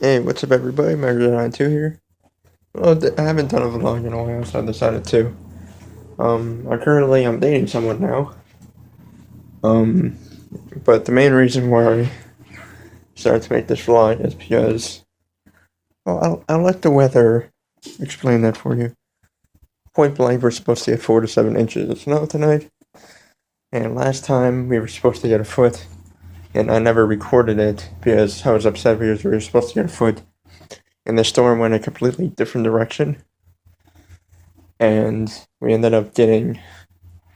Hey, what's up everybody? Gettn 2 here. Well, I haven't done a vlog in a while, so I decided to. I'm dating someone now. Um, but the main reason why I started to make this vlog is because, well, I'll let the weather explain that for you. Point blank, we're supposed to get 4 to 7 inches of snow tonight. And last time we were supposed to get a foot, and I never recorded it because I was upset because we were supposed to get a foot. And the storm went a completely different direction. And we ended up getting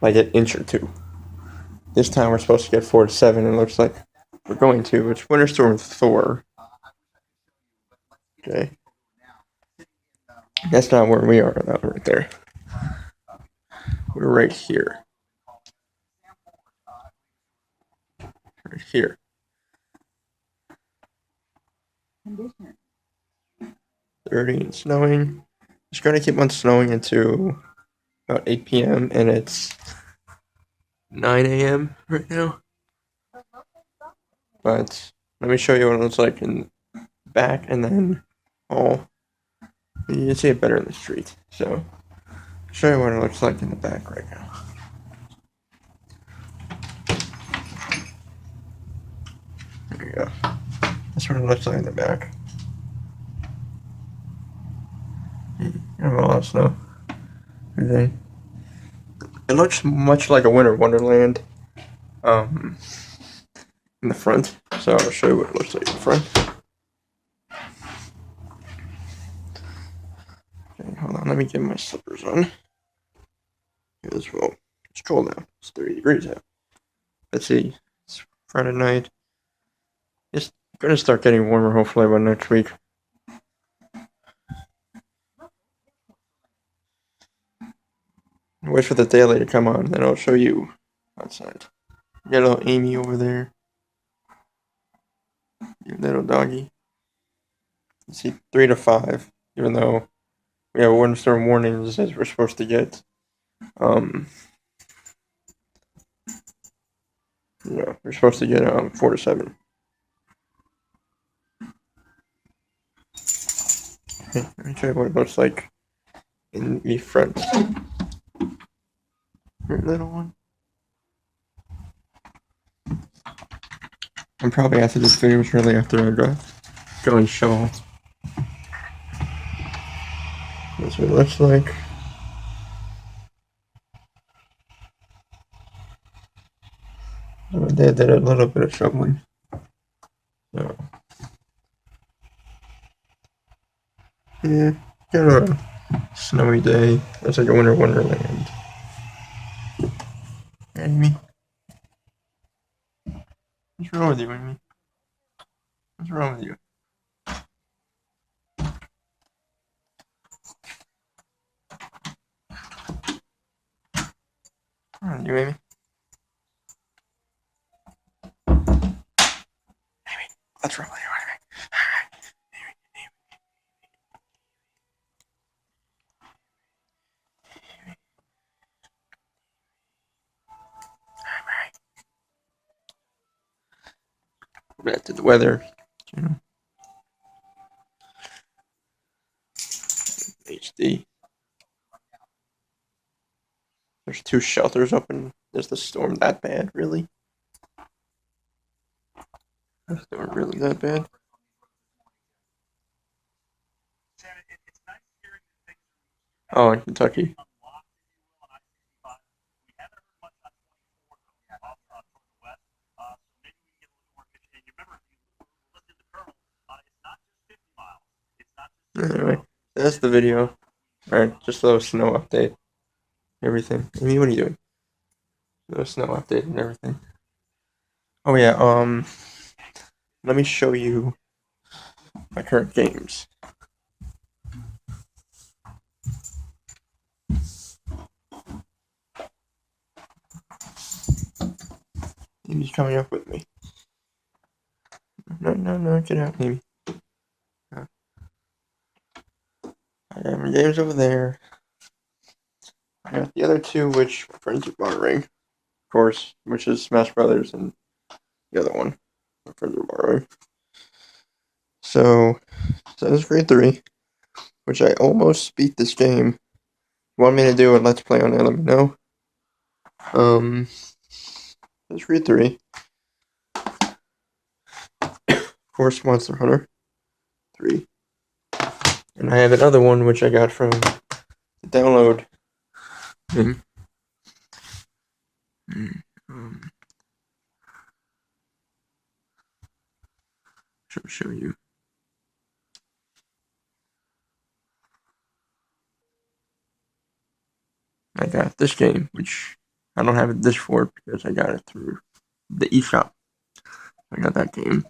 like an inch or two. This time we're supposed to get 4 to 7, and it looks like we're going to. It's Winter Storm Thor. Okay. That's not where we are, though, right there. We're right here. Right here. 30 and snowing. It's going to keep on snowing until about 8 p.m., and it's 9 a.m. right now. But let me show you what it looks like in the back, and then you can see it better in the street. So, I'll show you what it looks like in the back right now. There you go. That's what it looks like in the back. You have a lot of snow. Everything. It looks much like a winter wonderland in the front. So I'll show you what it looks like in the front. Okay, hold on, let me get my slippers on. Because, well, it's cold now. It's 30 degrees out. Let's see. It's Friday night. It's gonna start getting warmer hopefully by next week. Wait for the daily to come on, then I'll show you outside. You got a little Amy over there. Your little doggy. You see 3 to 5, even though we have a windstorm warning that says we're supposed to get we're supposed to get 4 to 7. Okay, let me show you what it looks like in the front. Your little one. I'm probably after this video, shortly after I go and show. That's what it looks like. So they did a little bit of shoveling. So yeah, got a snowy day. It's like a winter wonderland. Amy, what's wrong with you, Amy? What's wrong with you? What's wrong with you, Amy? Amy, what's wrong with you, Amy? Back to the weather. You know. HD. There's 2 shelters open. Is the storm that bad, really? Is the storm really that bad? Oh, in Kentucky. Anyway, that's the video. Alright, just a little snow update. Everything. Amy, what are you doing? A little snow update and everything. Oh yeah, let me show you my current games. Amy's coming up with me. No, get out, Amy. I got my games over there. I got the other 2, which my friends are borrowing, of course, which is Smash Brothers, and the other one my friends are borrowing. So, Assassin's Creed 3, which I almost beat this game. If you want me to do a Let's Play on it, let me know. Assassin's Creed 3. Of course, Monster Hunter 3. And I have another one which I got from the download thing. Show you. I got this game, which I don't have this for because I got it through the eShop. I got that game.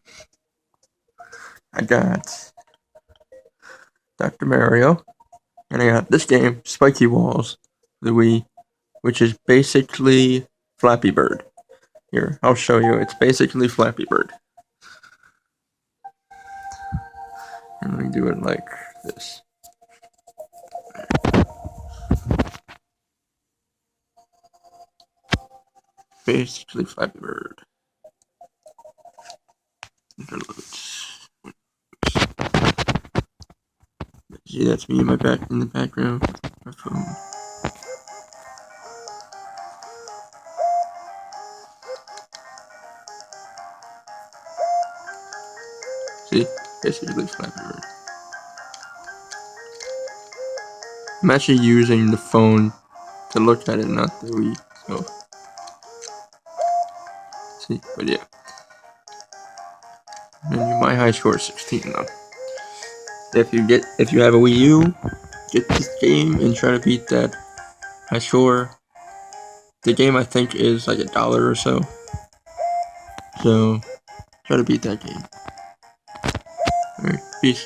I got Dr. Mario, and I got this game, Spiky Walls, the Wii, which is basically Flappy Bird. Here, I'll show you. It's basically Flappy Bird. And let me do it like this. Basically Flappy Bird. See, that's me in the background. My phone. See, basically Flappy Bird. I'm actually using the phone to look at it, not the Wii. So, see, but yeah. And my high score is 16 though. If you have a Wii U, get this game and try to beat that high score. The game I think is like $1 or so. So try to beat that game. Alright, peace.